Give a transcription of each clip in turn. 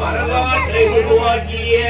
வரலாற்றை உருவாக்கிய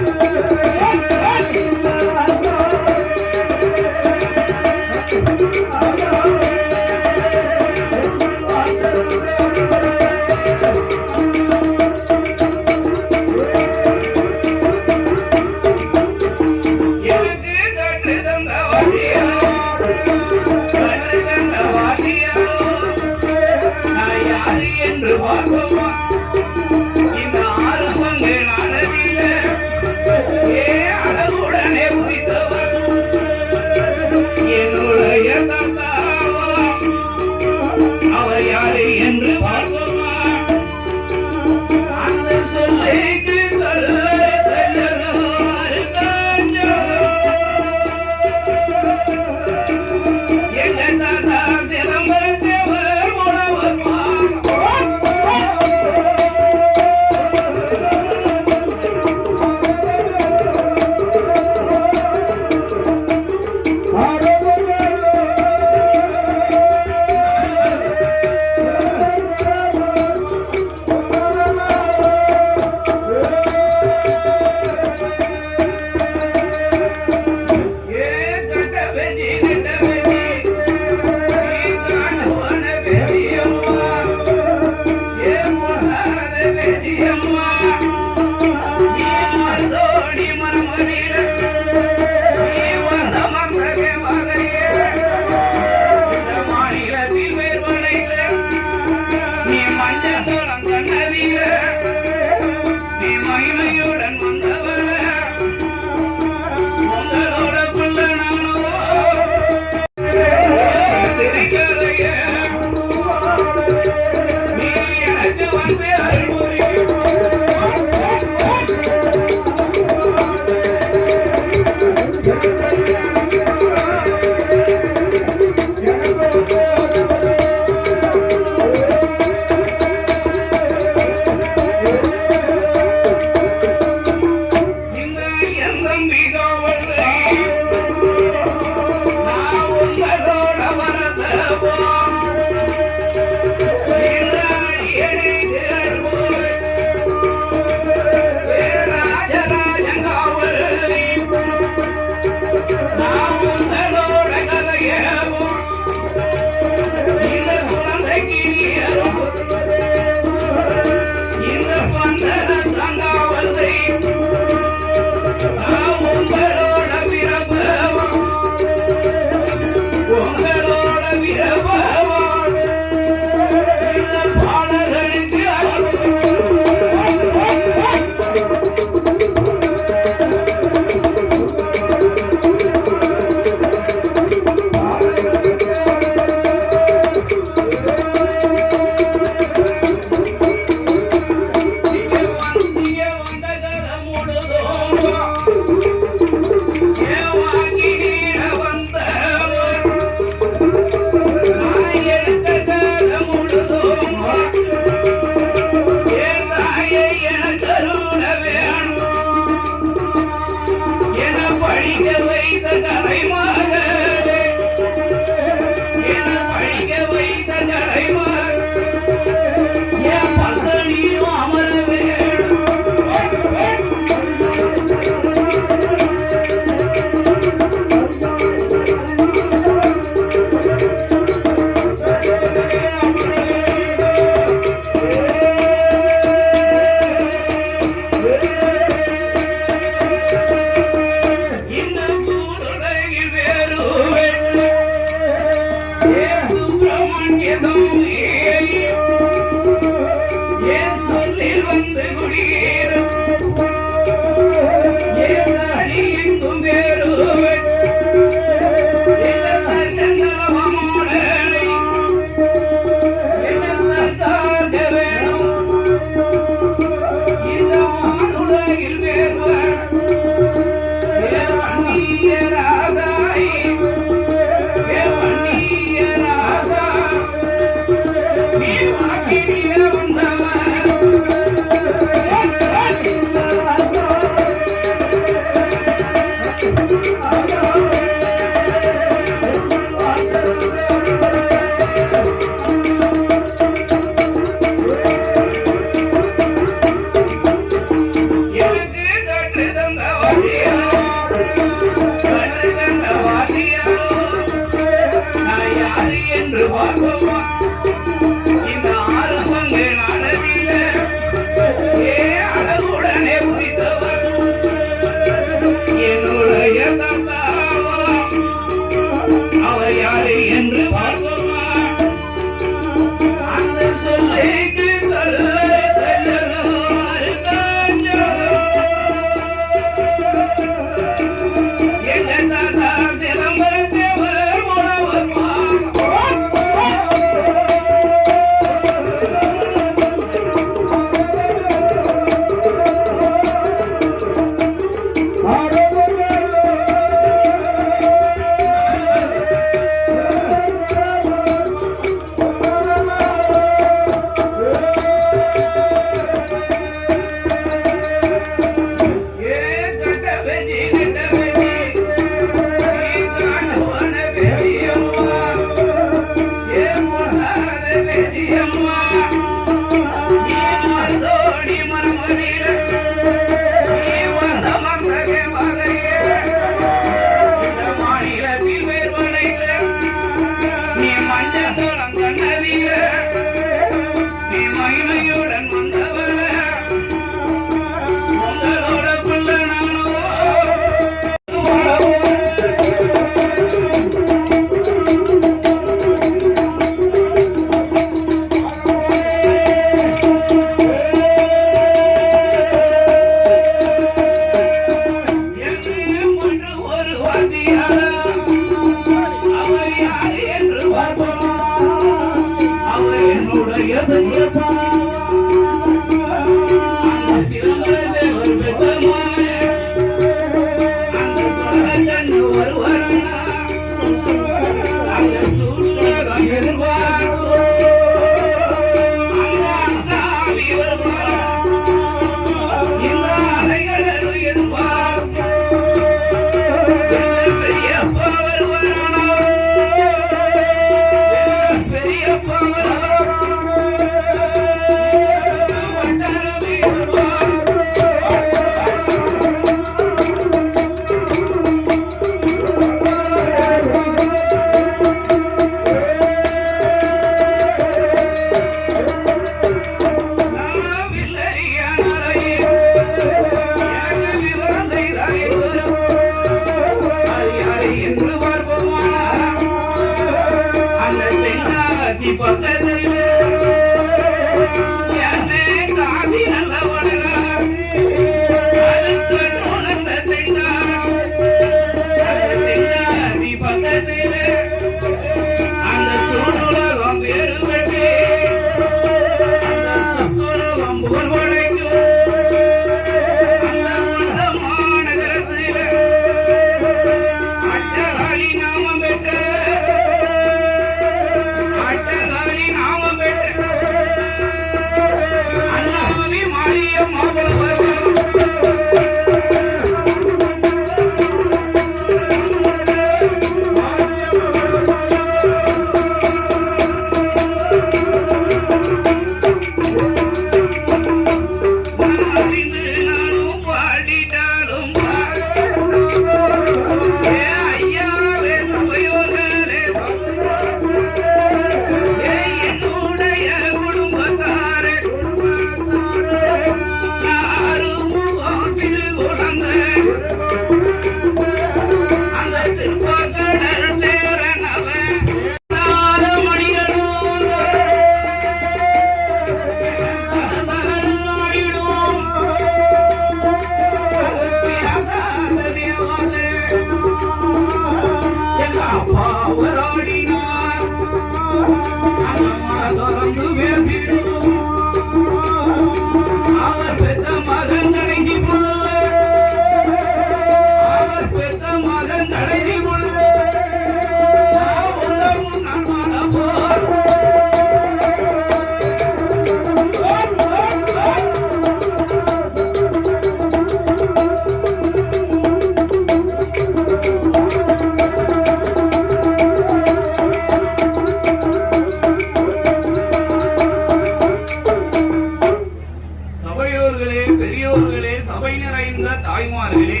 நிறைந்த தாய்மார்களே,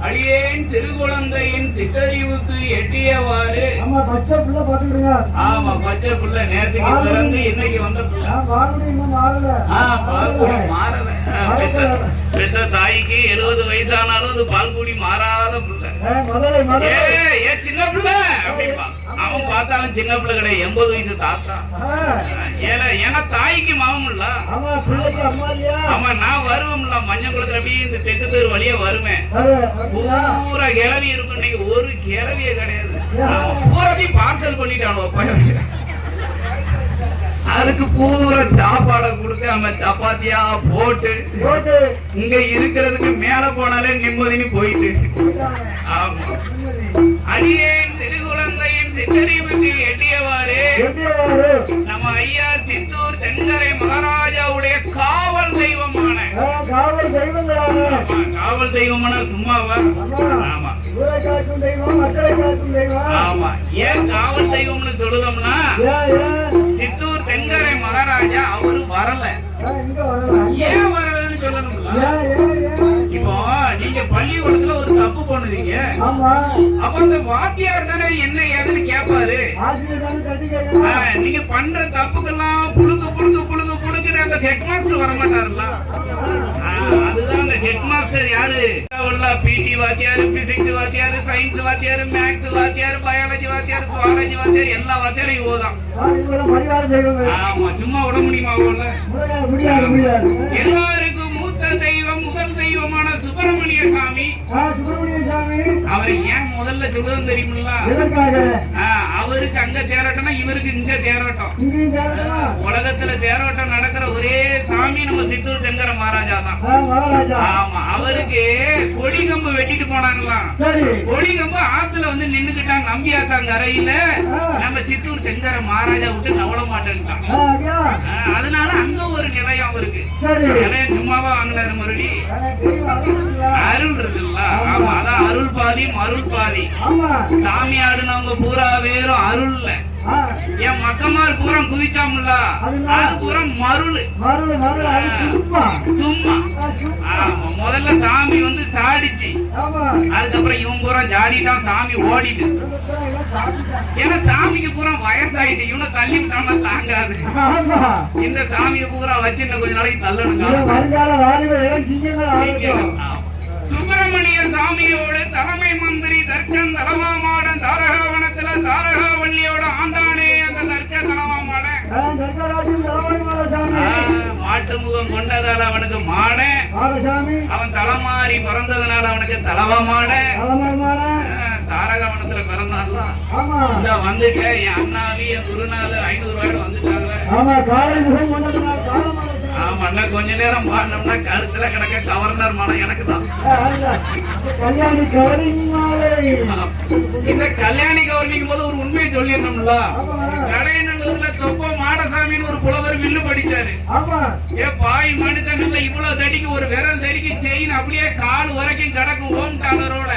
அடியேன் சிறு குழந்தையின் சிற்றறிவுக்கு எட்டியவாறு. ஆமா பச்சை புள்ள பாத்துக்கிடுங்க. ஆமா பச்சை புள்ள நேரத்துக்கு பிறந்து இன்னைக்கு வந்த புள்ள. மாறல. பெற்ற தாய்க்கு 70 வயசானாலும் அது பால்குடி மாறாத புள்ள. சின்ன புள்ள அப்படிப்பா. அவன் பார்த்தாலும் சின்ன பிள்ளை கிடையாது, 80 வயசு தாத்தா. ஏன்னா தாய்க்கு மாமம் இல்ல. ஆமா நான் வருவேன்ல மஞ்சள் குளத்துல அப்படியே இந்த தெற்கு தெரு வழியா வருவேன். பூரா கிளவி இருக்கும். இன்னைக்கு ஒரு கிளவியே கிடையாது. பூராத்தையும் பார்சல் பண்ணிட்டானோ. அதுக்கு பூரா சாப்பாடை கொடுத்து அவன் சப்பாத்தியா போட்டு இங்க இருக்கிறதுக்கு மேல போனாலே நிம்மதினு போயிட்டு. ஆமா அடியேன் சிறு குழந்தையின் சிற்றறிவுக்கு எட்டியவாறு நம்ம ஐயா சித்தூர் தென்கரை மகாராஜாவுடைய காவல் தெய்வமான காவல் தெய்வமான சும்மாவா? ஆமா ஆமா. ஏன் காவல் தெய்வம்னு சொல்லுதோம்னா சித்தூர் தென்கரை மகாராஜா அவரு வரல. ஏன் வரலன்னு சொல்லணும்ல. இப்போ நீங்க பள்ளிக்கூடத்துல ஒரு தப்பு பண்ணுவீங்க. அப்ப அந்த வாத்தியார் தானே என்ன ஏதுன்னு கேட்பாரு. நீங்க பண்ற தப்புக்கெல்லாம் புழுக்கு புழுக்கு புழுக்கு புழுக்குற அந்த ஹெட் மாஸ்டர் வரமாட்டாருல்ல. அதுதான் அந்த ஹெட் மாஸ்டர் யாரு? பிடி வாத்தியாரு, பிசிக்ஸ் வாத்தியாரு, சயின்ஸ் வாத்தியாரு, மேக்ஸ் வாத்தியாரு, பயாலஜி வாத்தியாரு, சுவாலஜி வாத்தியாரு, எல்லா வாத்தியாரும் இவதான். ஆமா சும்மா விட முடியுமா? எல்லாருக்கும் மூத்த தெய்வம் முதல் தெய்வமான சுப்பிரமணிய சாமி. அவரை ஏன் முதல்ல சொல்லுன்னு தெரியுமில்ல? அவருக்கு அங்க தேரோட்டம்னா இவருக்கு இங்க தேரோட்டம். உலகத்துல தேரோட்டம் நடக்கிற ஒரே சாமி நம்ம சித்தூர் தென்கரை மகாராஜா தான். ஆமா அவருக்கு கொடிகம்பு வெட்டிட்டு போனாங்களாம். கொடிகம்பு ஆத்துல வந்து நின்னுக்கிட்டாங்க. நம்பியாத்தாங்க அறையில நம்ம சித்தூர் தென்கரை மகாராஜா விட்டு நவள மாட்டேன்ட்டான். அதனால அங்க ஒரு நிலையம் அவருக்கு. நிலையம் சும்மாவா வாங்கினாரு மறுபடி அருள் இருக்குல்ல. ஆமா அதான் அருள் பாதி மருள் பாதி. சாமி ஆடுனவங்க பூரா வேறும் அருள் இல்ல. என் மக்கமார் பூரா குவிச்சாமுல்ல அது பூரா மருள் சும்மா. ஆமா முதல்ல சாமி வந்து சாடிச்சு. அதுக்கப்புறம் இவன் பூரா ஜாடிட்டான். சாமி ஓடிட்டு. ஏன்னா சாமிக்கு பூரா வயசாயிட்டு. இவனை தள்ளி விட்டான்னா தாங்காது. இந்த சாமியை பூரா வச்சு இன்னும் கொஞ்ச நாளைக்கு தள்ளணுங்க. சுப்பிரமணிய சாமியோட தலைமை மந்திரி தர்க்கன் தலவாமாடன் தாரகாவனத்துல தாரகாவல்லியோட ஆண்டானே அந்த தர்க்க தலவாமாடன் மாட்டு முகம் கொண்டதால அவனுக்கு மாட. அவன் தலைமாறி பிறந்ததுனால அவனுக்கு தலவாமாட. தாரகாவனத்துல பிறந்தான்ல வந்துட்டு என் அண்ணாவி என் குருநாள் 500 ரூபாய் வந்துட்டாங்க. ஆமா கொஞ்ச நேரம் பாடினோம்னா கருத்துல கிடக்க கவர்னர் மலை எனக்கு தான். இந்த கல்யாணி கவர்னிக்கும் போது ஒரு உண்மையை சொல்லிடணும்ல. கடையநல்லூர்ல தொப்ப மாடசாமின்னு ஒரு புலவர் வில்லு படிச்சாரு. பாய் மனுத்தங்கள்ல இவ்வளவு தடிக்கு ஒரு விரல் தடிக்கு செயின் அப்படியே கால் வரைக்கும் கிடக்கும் ஓம் டாலரோட.